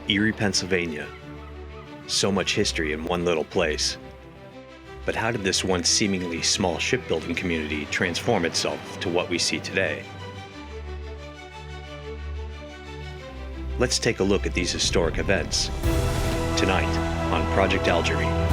Erie, Pennsylvania. So much history in one little place. But how did this once seemingly small shipbuilding community transform itself to what we see today? Let's take a look at these historic events tonight on Project Algerine.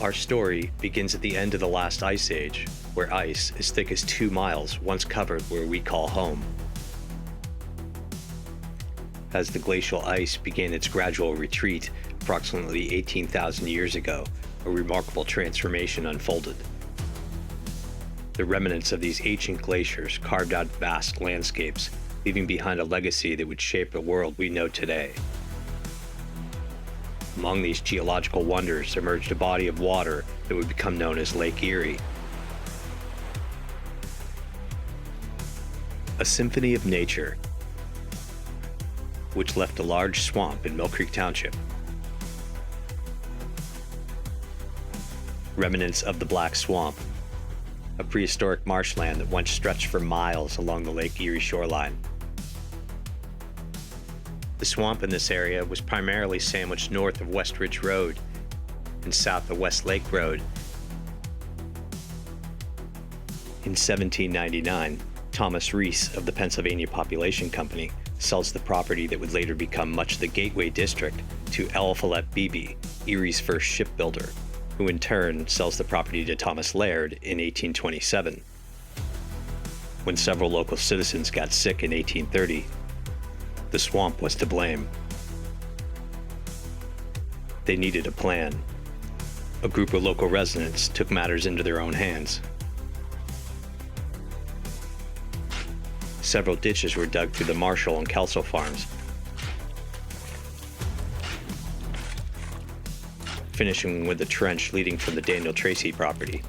Our story begins at the end of the last ice age, where ice as thick as 2 miles once covered where we call home. As the glacial ice began its gradual retreat approximately 18,000 years ago, a remarkable transformation unfolded. The remnants of these ancient glaciers carved out vast landscapes, leaving behind a legacy that would shape the world we know today. Among these geological wonders emerged a body of water that would become known as Lake Erie. A symphony of nature, which left a large swamp in Millcreek Township. Remnants of the Black Swamp, a prehistoric marshland that once stretched for miles along the Lake Erie shoreline. The swamp in this area was primarily sandwiched north of West Ridge Road and south of West Lake Road. In 1799, Thomas Reese of the Pennsylvania Population Company sells the property that would later become much of the Gateway District to Eliphalet Beebe, Erie's first shipbuilder, who in turn sells the property to Thomas Laird in 1827. When several local citizens got sick in 1830, the swamp was to blame. They needed a plan. A group of local residents took matters into their own hands. Several ditches were dug through the Marshall and Kelso farms, finishing with a trench leading from the Daniel Tracy property.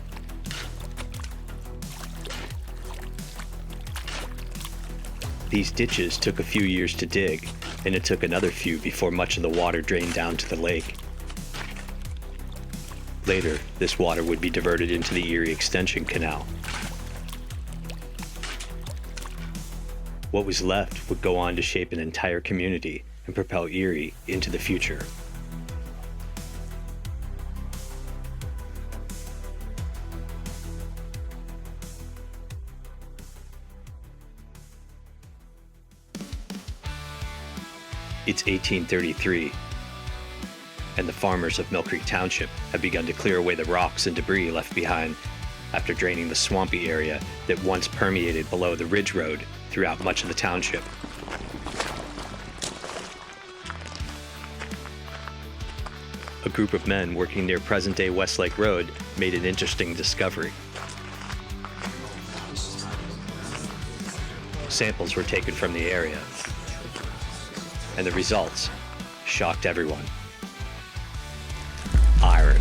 These ditches took a few years to dig, and it took another few before much of the water drained down to the lake. Later, this water would be diverted into the Erie Extension Canal. What was left would go on to shape an entire community and propel Erie into the future. It's 1833, and the farmers of Millcreek Township have begun to clear away the rocks and debris left behind after draining the swampy area that once permeated below the Ridge Road throughout much of the township. A group of men working near present-day Westlake Road made an interesting discovery. Samples were taken from the area, and the results shocked everyone. Iron.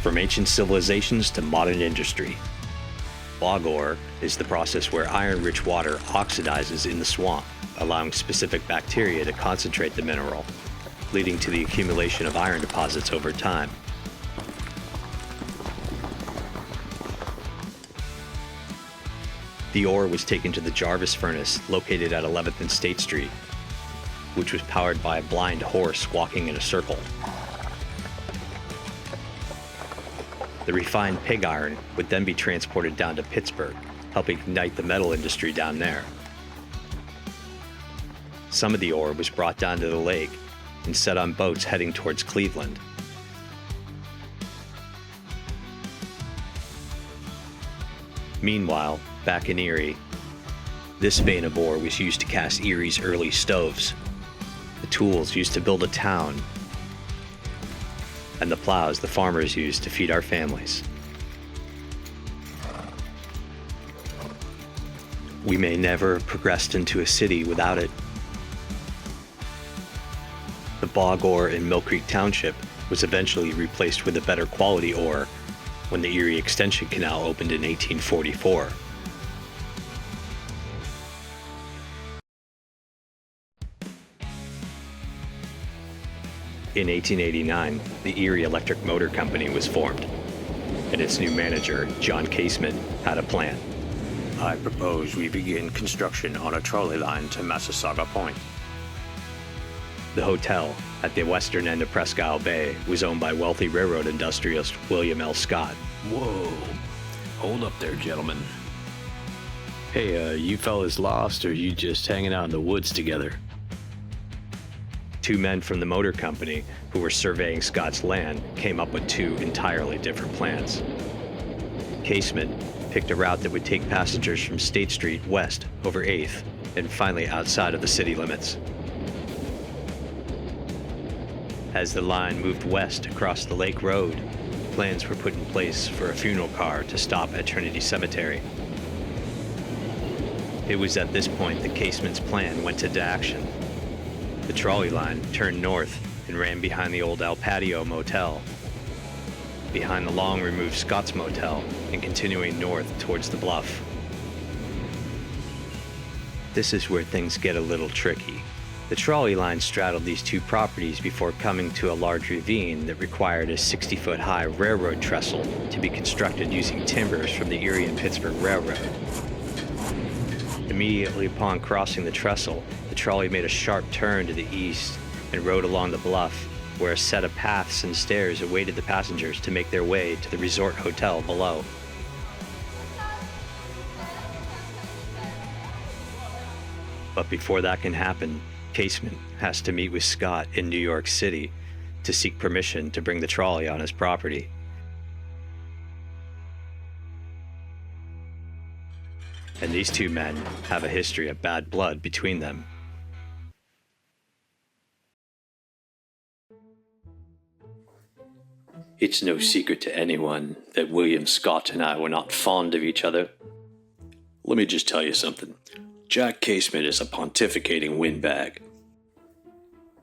From ancient civilizations to modern industry. Bog ore is the process where iron-rich water oxidizes in the swamp, allowing specific bacteria to concentrate the mineral, leading to the accumulation of iron deposits over time. The ore was taken to the Jarvis furnace located at 11th and State Street, which was powered by a blind horse walking in a circle. The refined pig iron would then be transported down to Pittsburgh, helping ignite the metal industry down there. Some of the ore was brought down to the lake and set on boats heading towards Cleveland. Meanwhile, back in Erie, this vein of ore was used to cast Erie's early stoves, the tools used to build a town, and the plows the farmers used to feed our families. We may never have progressed into a city without it. The bog ore in Millcreek Township was eventually replaced with a better quality ore when the Erie Extension Canal opened in 1844. In 1889, the Erie Electric Motor Company was formed, and its new manager, John Casement, had a plan. I propose we begin construction on a trolley line to Massasauga Point. The hotel, at the western end of Presque Isle Bay, was owned by wealthy railroad industrialist William L. Scott. Whoa. Hold up there, gentlemen. Hey, you fellas lost, or you just hanging out in the woods together? Two men from the motor company who were surveying Scott's land came up with two entirely different plans. Casement picked a route that would take passengers from State Street west over 8th and finally outside of the city limits. As the line moved west across the Lake Road, plans were put in place for a funeral car to stop at Trinity Cemetery. It was at this point that Casement's plan went into action. The trolley line turned north and ran behind the old El Patio Motel, behind the long-removed Scott's Motel, and continuing north towards the bluff. This is where things get a little tricky. The trolley line straddled these two properties before coming to a large ravine that required a 60-foot-high railroad trestle to be constructed using timbers from the Erie and Pittsburgh Railroad. Immediately upon crossing the trestle, the trolley made a sharp turn to the east and rode along the bluff, where a set of paths and stairs awaited the passengers to make their way to the resort hotel below. But before that can happen, Casement has to meet with Scott in New York City to seek permission to bring the trolley on his property. And these two men have a history of bad blood between them. It's no secret to anyone that William Scott and I were not fond of each other. Let me just tell you something. Jack Casement is a pontificating windbag.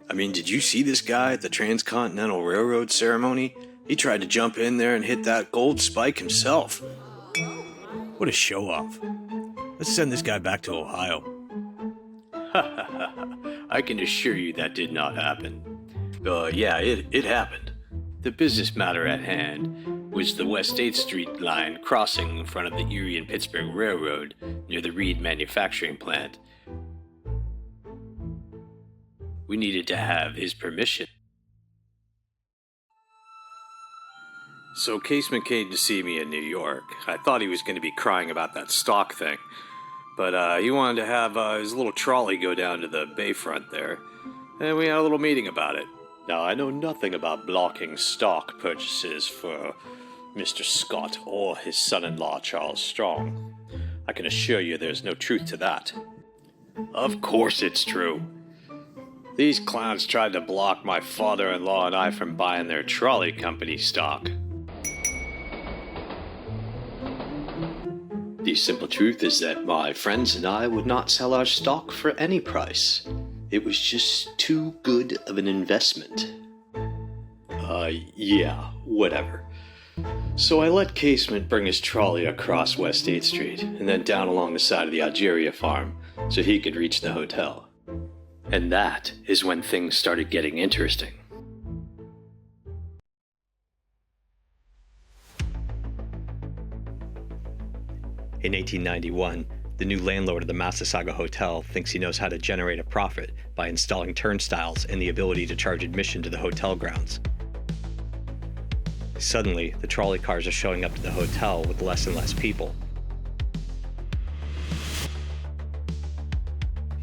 I mean, did you see this guy at the Transcontinental Railroad ceremony? He tried to jump in there and hit that gold spike himself. What a show-off. Let's send this guy back to Ohio. I can assure you that did not happen. Yeah, it happened. The business matter at hand was the West 8th Street line crossing in front of the Erie and Pittsburgh Railroad near the Reed manufacturing plant. We needed to have his permission. So Casement came to see me in New York. I thought he was going to be crying about that stock thing, but he wanted to have his little trolley go down to the bayfront there, and we had a little meeting about it. Now, I know nothing about blocking stock purchases for Mr. Scott or his son-in-law, Charles Strong. I can assure you there's no truth to that. Of course it's true. These clowns tried to block my father-in-law and I from buying their trolley company stock. The simple truth is that my friends and I would not sell our stock for any price. It was just too good of an investment. Yeah, whatever. So I let Casement bring his trolley across West 8th Street and then down along the side of the Algeria farm so he could reach the hotel. And that is when things started getting interesting. In 1891, the new landlord of the Massasauga Hotel thinks he knows how to generate a profit by installing turnstiles and the ability to charge admission to the hotel grounds. Suddenly, the trolley cars are showing up to the hotel with less and less people.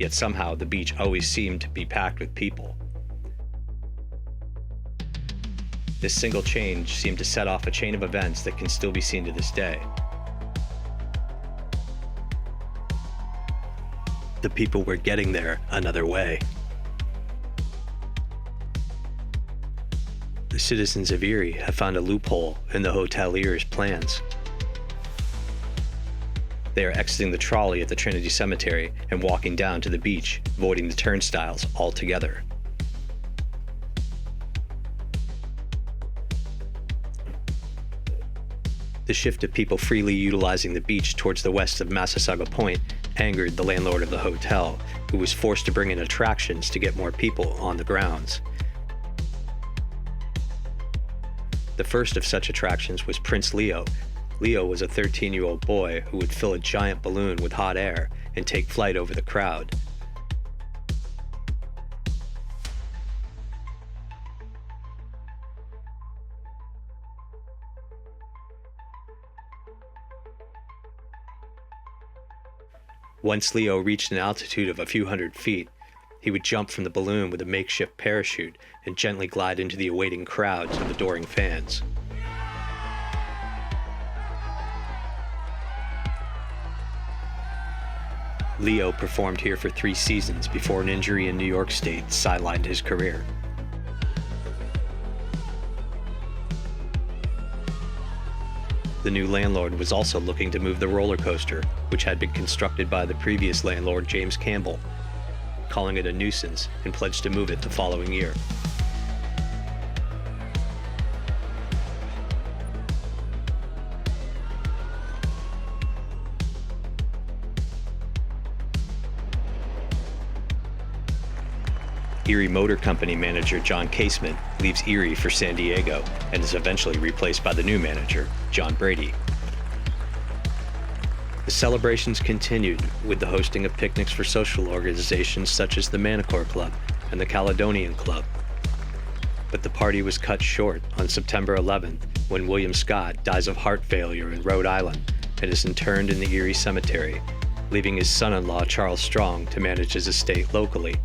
yet somehow the beach always seemed to be packed with people. This single change seemed to set off a chain of events that can still be seen to this day. The people were getting there another way. The citizens of Erie have found a loophole in the hotelier's plans. They are exiting the trolley at the Trinity Cemetery and walking down to the beach, avoiding the turnstiles altogether. The shift of people freely utilizing the beach towards the west of Massasauga Point angered the landlord of the hotel, who was forced to bring in attractions to get more people on the grounds. The first of such attractions was Prince Leo. Leo was a 13-year-old boy who would fill a giant balloon with hot air and take flight over the crowd. Once Leo reached an altitude of a few hundred feet, he would jump from the balloon with a makeshift parachute and gently glide into the awaiting crowds of adoring fans. Leo performed here for 3 seasons before an injury in New York State sidelined his career. The new landlord was also looking to move the roller coaster, which had been constructed by the previous landlord, James Campbell, calling it a nuisance, and pledged to move it the following year. Erie Motor Company manager John Casement leaves Erie for San Diego and is eventually replaced by the new manager, John Brady. The celebrations continued with the hosting of picnics for social organizations such as the Manicore Club and the Caledonian Club. But the party was cut short on September 11th when William Scott dies of heart failure in Rhode Island and is interred in the Erie Cemetery, leaving his son-in-law Charles Strong to manage his estate locally.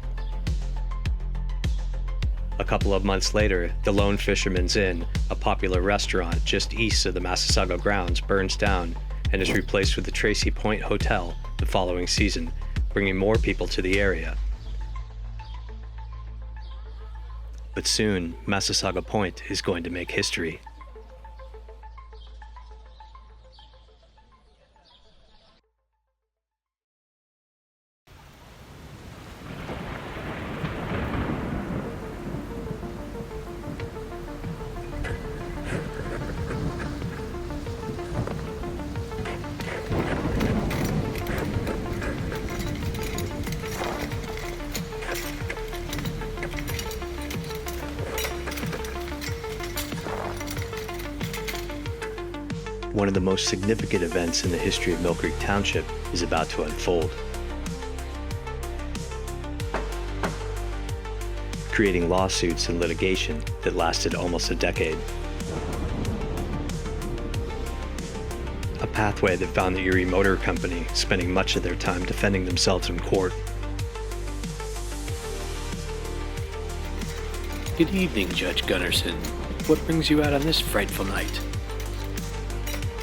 A couple of months later, the Lone Fisherman's Inn, a popular restaurant just east of the Massasauga grounds, burns down and is replaced with the Tracy Point Hotel the following season, bringing more people to the area. But soon, Massasauga Point is going to make history. One of the most significant events in the history of Millcreek Township is about to unfold, creating lawsuits and litigation that lasted almost a decade. A pathway that found the Erie Motor Company spending much of their time defending themselves in court. Good evening, Judge Gunnarsson. What brings you out on this frightful night?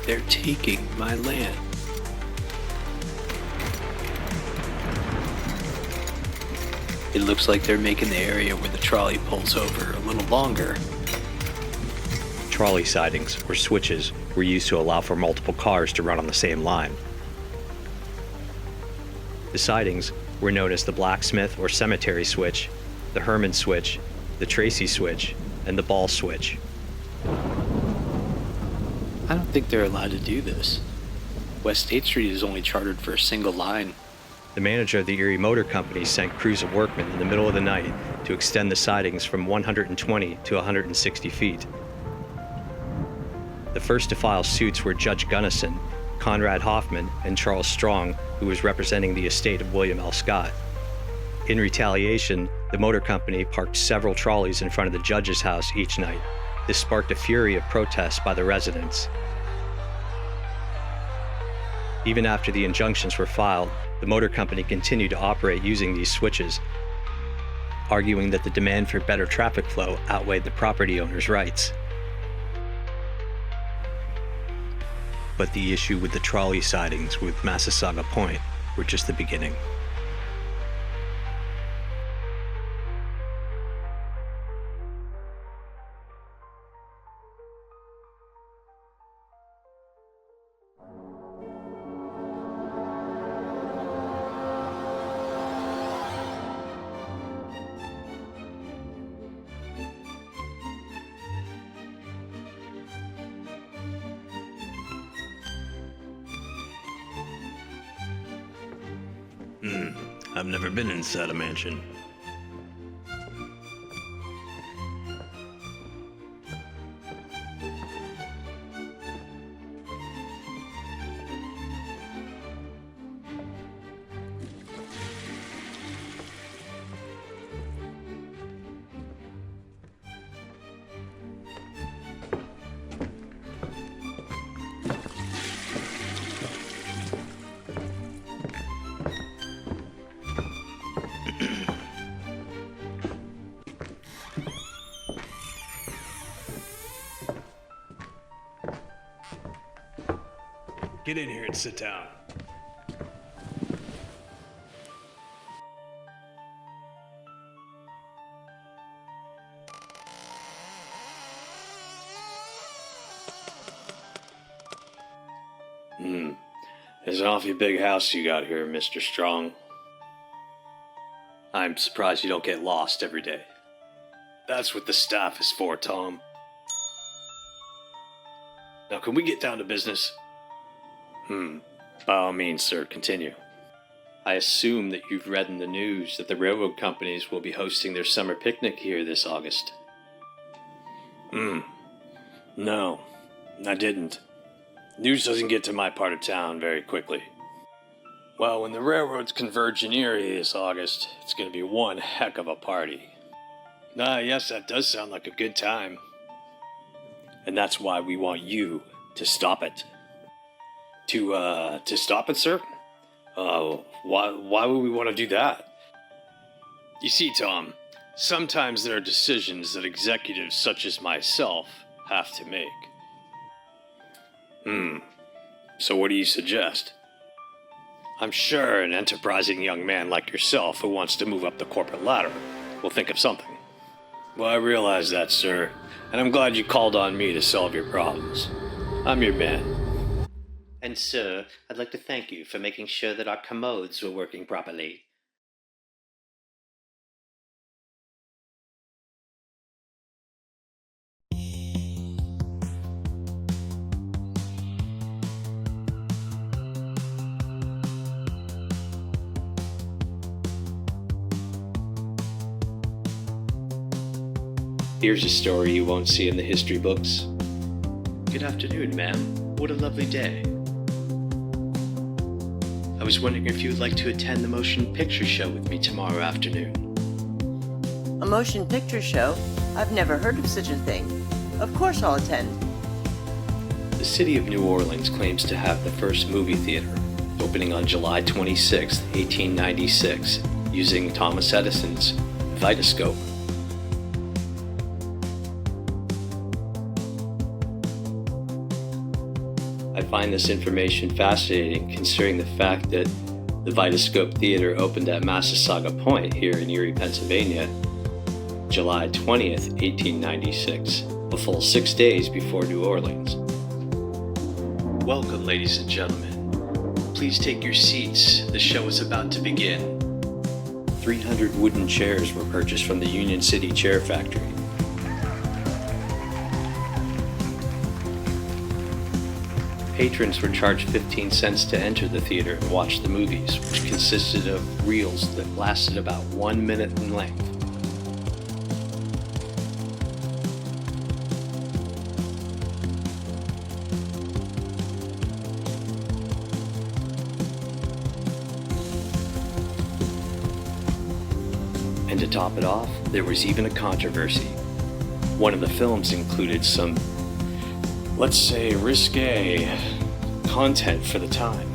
They're taking my land. It looks like they're making the area where the trolley pulls over a little longer. Trolley sidings, or switches, were used to allow for multiple cars to run on the same line. The sidings were known as the Blacksmith or Cemetery Switch, the Herman Switch, the Tracy Switch, and the Ball Switch. I don't think they're allowed to do this. West State Street is only chartered for a single line. The manager of the Erie Motor Company sent crews of workmen in the middle of the night to extend the sidings from 120 to 160 feet. The first to file suits were Judge Gunnarsson, Conrad Hoffman, and Charles Strong, who was representing the estate of William L. Scott. In retaliation, the motor company parked several trolleys in front of the judge's house each night. This sparked a fury of protests by the residents. Even after the injunctions were filed, the motor company continued to operate using these switches, arguing that the demand for better traffic flow outweighed the property owner's rights. But the issue with the trolley sightings with Massasauga Point were just the beginning. I've never been inside a mansion. Get in here and sit down. It's an awfully big house you got here, Mr. Strong. I'm surprised you don't get lost every day. That's what the staff is for, Tom. Now, can we get down to business? By all means, sir, continue. I assume that you've read in the news that the railroad companies will be hosting their summer picnic here this August. No, I didn't. News doesn't get to my part of town very quickly. Well, when the railroads converge in Erie this August, it's going to be one heck of a party. Yes, that does sound like a good time. And that's why we want you to stop it. To stop it, sir? Why would we want to do that? You see, Tom, sometimes there are decisions that executives such as myself have to make. So what do you suggest? I'm sure an enterprising young man like yourself who wants to move up the corporate ladder will think of something. Well, I realize that, sir, and I'm glad you called on me to solve your problems. I'm your man. And sir, I'd like to thank you for making sure that our commodes were working properly. Here's a story you won't see in the history books. Good afternoon, ma'am. What a lovely day. I was wondering if you would like to attend the motion picture show with me tomorrow afternoon. A motion picture show? I've never heard of such a thing. Of course I'll attend. The city of New Orleans claims to have the first movie theater, opening on July 26, 1896, using Thomas Edison's Vitascope. I find this information fascinating considering the fact that the Vitascope Theater opened at Massasauga Point here in Erie, Pennsylvania, July 20th, 1896, a full 6 days before New Orleans. Welcome, ladies and gentlemen. Please take your seats. The show is about to begin. 300 wooden chairs were purchased from the Union City Chair Factory. Patrons were charged 15 cents to enter the theater and watch the movies, which consisted of reels that lasted about 1 minute in length. And to top it off, there was even a controversy. One of the films included some, let's say, risque content for the time.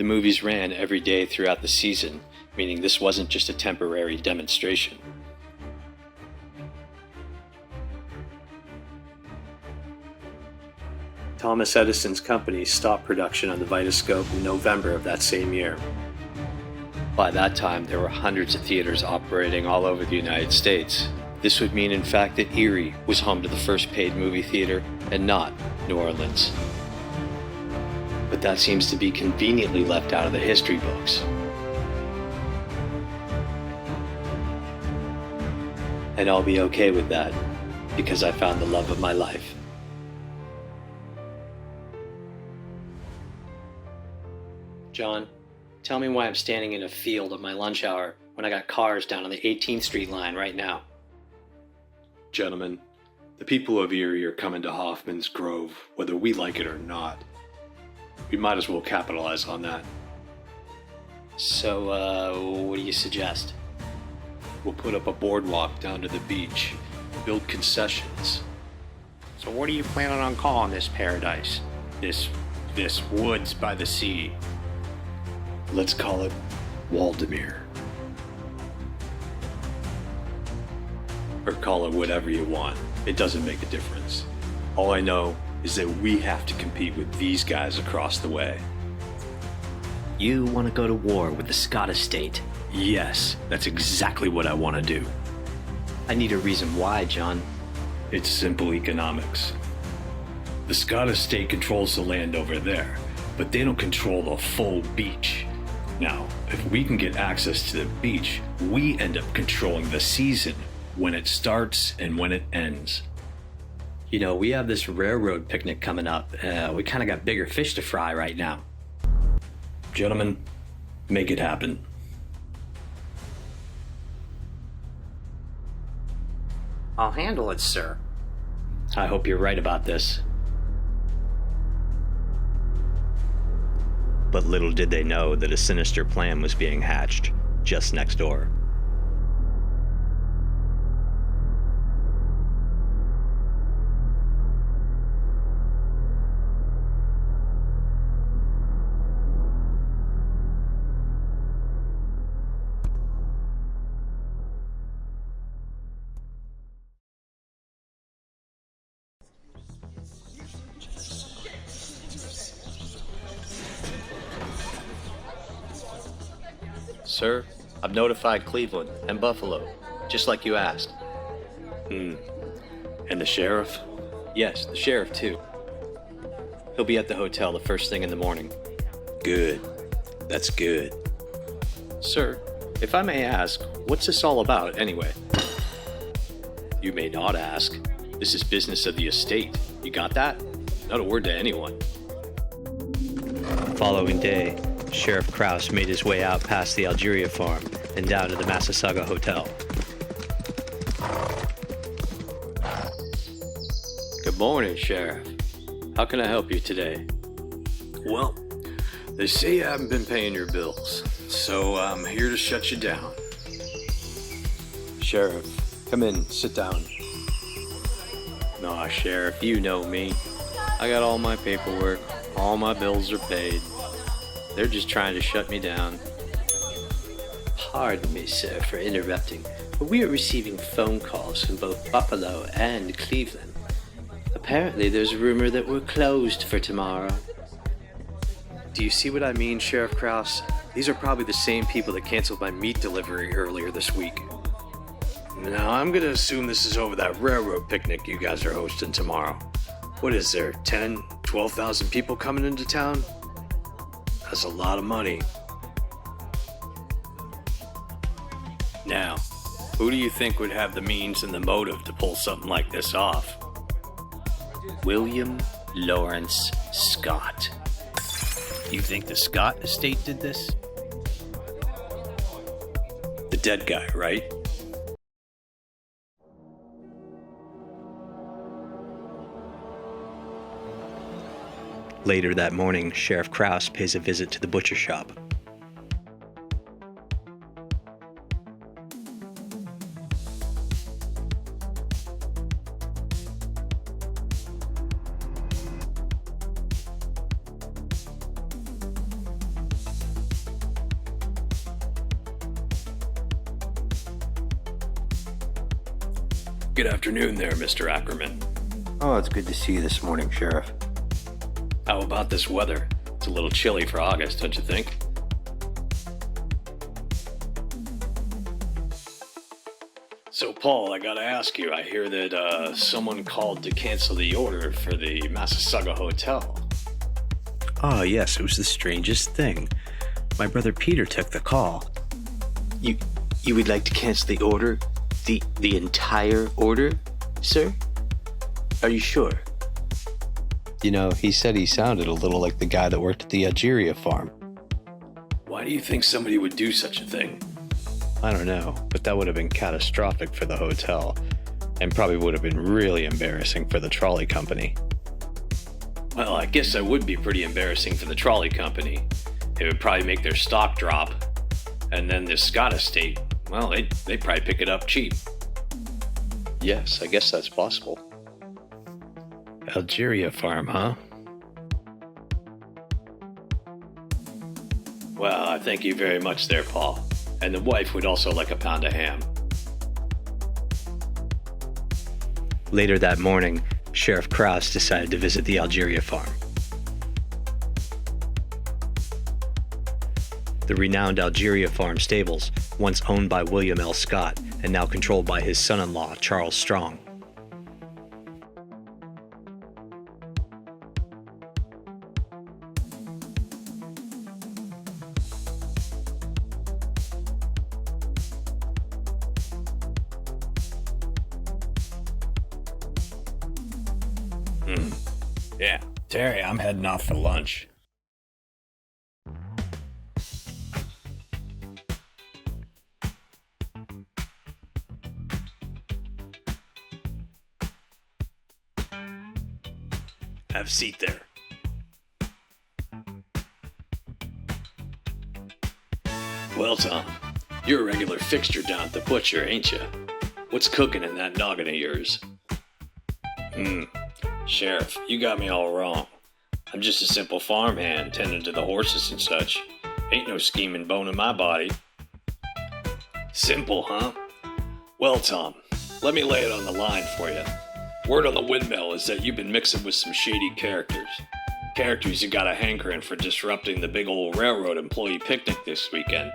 The movies ran every day throughout the season, meaning this wasn't just a temporary demonstration. Thomas Edison's company stopped production on the Vitascope in November of that same year. By that time, there were hundreds of theaters operating all over the United States. This would mean, in fact, that Erie was home to the first paid movie theater and not New Orleans. But that seems to be conveniently left out of the history books. And I'll be okay with that, because I found the love of my life. John, tell me why I'm standing in a field at my lunch hour when I got cars down on the 18th Street line right now. Gentlemen, the people of Erie are coming to Hoffman's Grove, whether we like it or not. We might as well capitalize on that. So, what do you suggest? We'll put up a boardwalk down to the beach, build concessions. So what are you planning on calling this paradise? This woods by the sea? Let's call it Waldemir. Or call it whatever you want. It doesn't make a difference. All I know is that we have to compete with these guys across the way. You want to go to war with the Scott estate? Yes, that's exactly what I want to do. I need a reason why, John. It's simple economics. The Scott estate controls the land over there, but they don't control the full beach. Now, if we can get access to the beach, we end up controlling the season, when it starts and when it ends. You know, we have this railroad picnic coming up. We kind of got bigger fish to fry right now. Gentlemen, make it happen. I'll handle it, sir. I hope you're right about this. But little did they know that a sinister plan was being hatched just next door. Sir, I've notified Cleveland and Buffalo, just like you asked. And the sheriff? Yes, the sheriff too. He'll be at the hotel the first thing in the morning. Good. That's good. Sir, if I may ask, what's this all about anyway? You may not ask. This is business of the estate. You got that? Not a word to anyone. The following day, Sheriff Krause made his way out past the Algeria farm and down to the Massasauga hotel. Good morning, Sheriff. How can I help you today? Well, they say you haven't been paying your bills, so I'm here to shut you down. Sheriff, come in, sit down. Nah, Sheriff, You know me. I got all my paperwork, all my bills are paid. They're just trying to shut me down. Pardon me, sir, for interrupting, but we are receiving phone calls from both Buffalo and Cleveland. Apparently, there's a rumor that we're closed for tomorrow. do you see what I mean, Sheriff Krause? These are probably the same people that canceled my meat delivery earlier this week. Now, I'm gonna assume this is over that railroad picnic you guys are hosting tomorrow. What is there, 10, 12,000 people coming into town? That's a lot of money. Now, who do you think would have the means and the motive to pull something like this off? William Lawrence Scott. You think the Scott estate did this? The dead guy, right? Later that morning, Sheriff Krause pays a visit to the butcher shop. Good afternoon there, Mr. Ackerman. Oh, it's good to see you this morning, Sheriff. How about this weather? It's a little chilly for August, don't you think? So, Paul, I gotta ask you, I hear that someone called to cancel the order for the Massasauga Hotel. Ah, yes, it was the strangest thing. My brother Peter took the call. You would like to cancel the order? The entire order, sir? Are you sure? You know, he said he sounded a little like the guy that worked at the Algeria farm. Why do you think somebody would do such a thing? I don't know, but that would have been catastrophic for the hotel, and probably would have been really embarrassing for the trolley company. Well, I guess that would be pretty embarrassing for the trolley company. It would probably make their stock drop, and then the Scott estate, well, they'd probably pick it up cheap. Yes, I guess that's possible. Algeria farm, huh? Well, I thank you very much there, Paul. And the wife would also like a pound of ham. Later that morning, Sheriff Krause decided to visit the Algeria farm. The renowned Algeria farm stables, once owned by William L. Scott and now controlled by his son-in-law, Charles Strong. Yeah, Terry, I'm heading off for lunch. Have a seat there. Well, Tom, you're a regular fixture down at the butcher, ain't you? What's cooking in that noggin of yours? Sheriff, you got me all wrong. I'm just a simple farmhand tending to the horses and such. Ain't no scheming bone in my body. Simple, huh? Well, Tom, let me lay it on the line for you. Word on the windmill is that you've been mixing with some shady characters. Characters who got a hankering for disrupting the big old railroad employee picnic this weekend.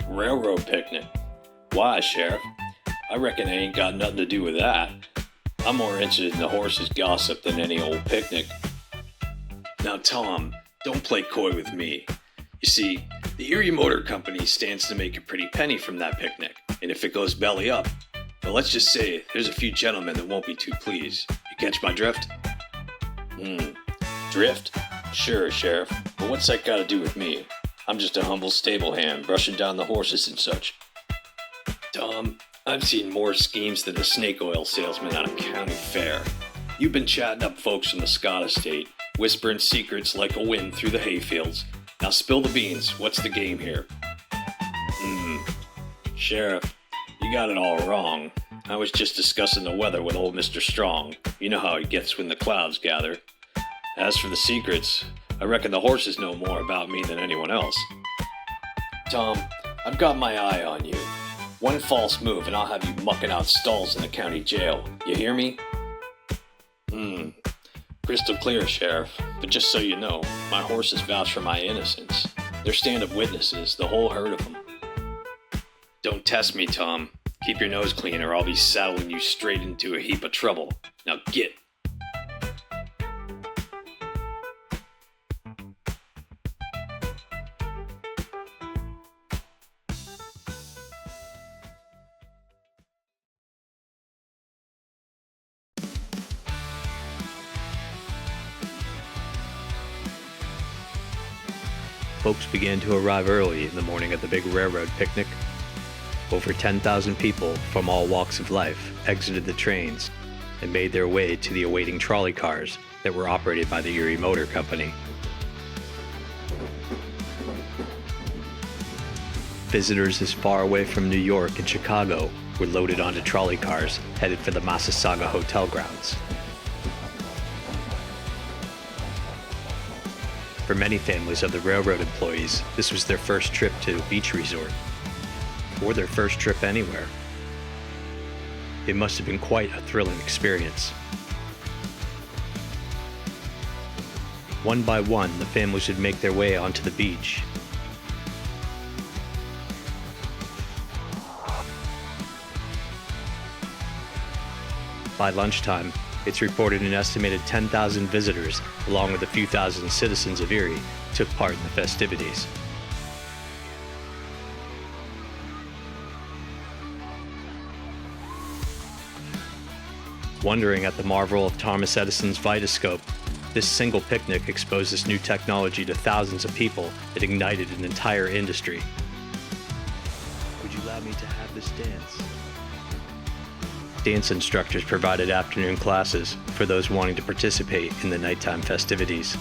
Railroad picnic? Why, Sheriff? I reckon I ain't got nothing to do with that. I'm more interested in the horses' gossip than any old picnic. Now, Tom, don't play coy with me. You see, the Erie Motor Company stands to make a pretty penny from that picnic, and if it goes belly up, well, let's just say there's a few gentlemen that won't be too pleased. You catch my drift? Drift? Sure, Sheriff, but what's that got to do with me? I'm just a humble stable hand brushing down the horses and such. Tom, I've seen more schemes than a snake oil salesman at a county fair. You've been chatting up folks from the Scott estate, whispering secrets like a wind through the hayfields. Now spill the beans. What's the game here? Sheriff, you got it all wrong. I was just discussing the weather with old Mr. Strong. You know how he gets when the clouds gather. As for the secrets, I reckon the horses know more about me than anyone else. Tom, I've got my eye on you. One false move and I'll have you mucking out stalls in the county jail. You hear me? Crystal clear, Sheriff. But just so you know, my horses vouch for my innocence. They're stand-up witnesses, the whole herd of them. Don't test me, Tom. Keep your nose clean or I'll be saddling you straight into a heap of trouble. Now get. Folks began to arrive early in the morning of the big railroad picnic. Over 10,000 people from all walks of life exited the trains and made their way to the awaiting trolley cars that were operated by the Erie Motor Company. Visitors as far away from New York and Chicago were loaded onto trolley cars headed for the Massasauga hotel grounds. For many families of the railroad employees, this was their first trip to a beach resort, or their first trip anywhere. It must have been quite a thrilling experience. One by one, the families would make their way onto the beach. By lunchtime, it's reported an estimated 10,000 visitors, along with a few thousand citizens of Erie, took part in the festivities. Wondering at the marvel of Thomas Edison's Vitascope, this single picnic exposed this new technology to thousands of people that ignited an entire industry. Would you allow me to have this dance? Dance instructors provided afternoon classes for those wanting to participate in the nighttime festivities.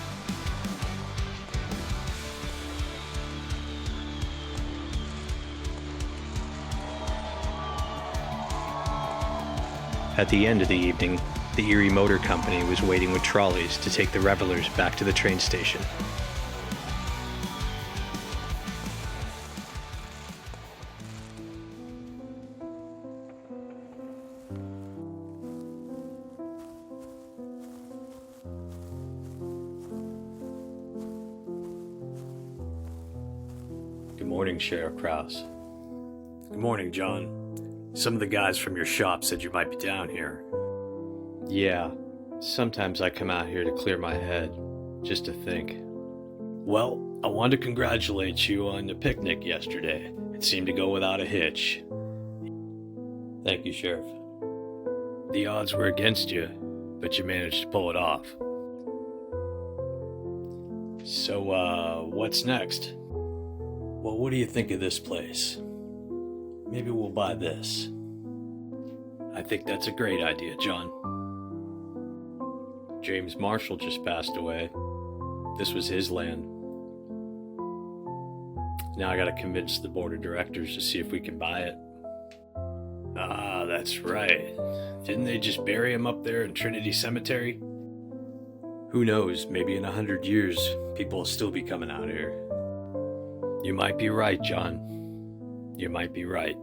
At the end of the evening, the Erie Motor Company was waiting with trolleys to take the revelers back to the train station. Good morning, Sheriff Krause. Good morning, John. Some of the guys from your shop said you might be down here. Yeah, sometimes I come out here to clear my head, just to think. Well, I wanted to congratulate you on the picnic yesterday. It seemed to go without a hitch. Thank you, Sheriff. The odds were against you, but you managed to pull it off. So, what's next? Well, what do you think of this place? Maybe we'll buy this. I think that's a great idea, John. James Marshall just passed away. This was his land. Now I gotta convince the board of directors to see if we can buy it. Ah, that's right. Didn't they just bury him up there in Trinity Cemetery? Who knows, maybe in 100 years, people will still be coming out here. You might be right, John. You might be right.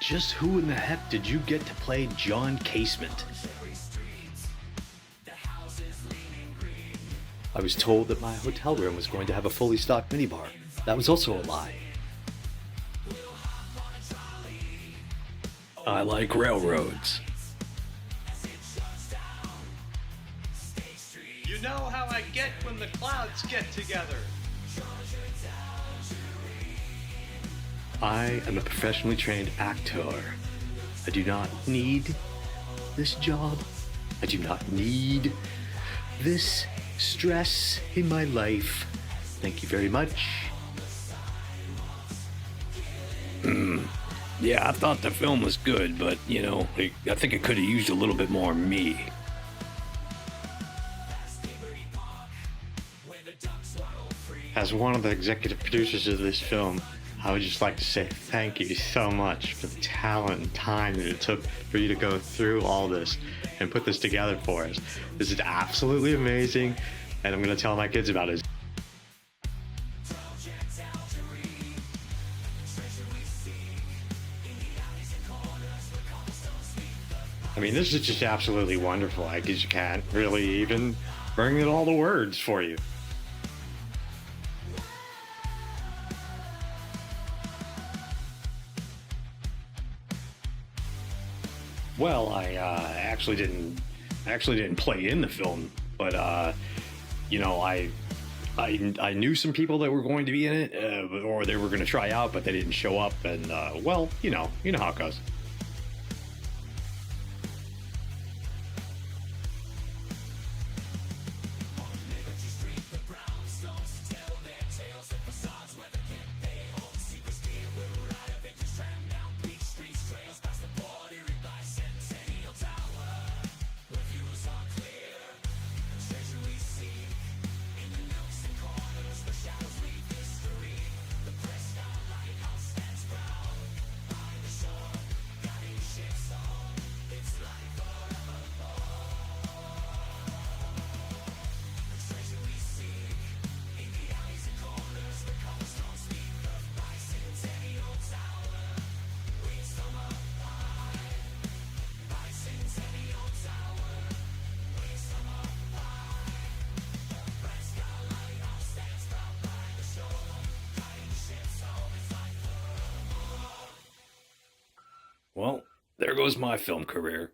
Just who in the heck did you get to play John Casement? I was told that my hotel room was going to have a fully stocked minibar. That was also a lie. I like railroads. You know how I get when the clouds get together. I am a professionally trained actor. I do not need this job. I do not need this stress in my life. Thank you very much. Yeah, I thought the film was good, but, I think it could have used a little bit more me. As one of the executive producers of this film, I would just like to say thank you so much for the talent and time that it took for you to go through all this and put this together for us. This is absolutely amazing, and I'm going to tell my kids about it. I mean, this is just absolutely wonderful. I guess you can't really even bring it all to words for you. Well, I actually didn't play in the film, but I knew some people that were going to be in it, or they were going to try out, but they didn't show up, and you know how it goes. There goes my film career.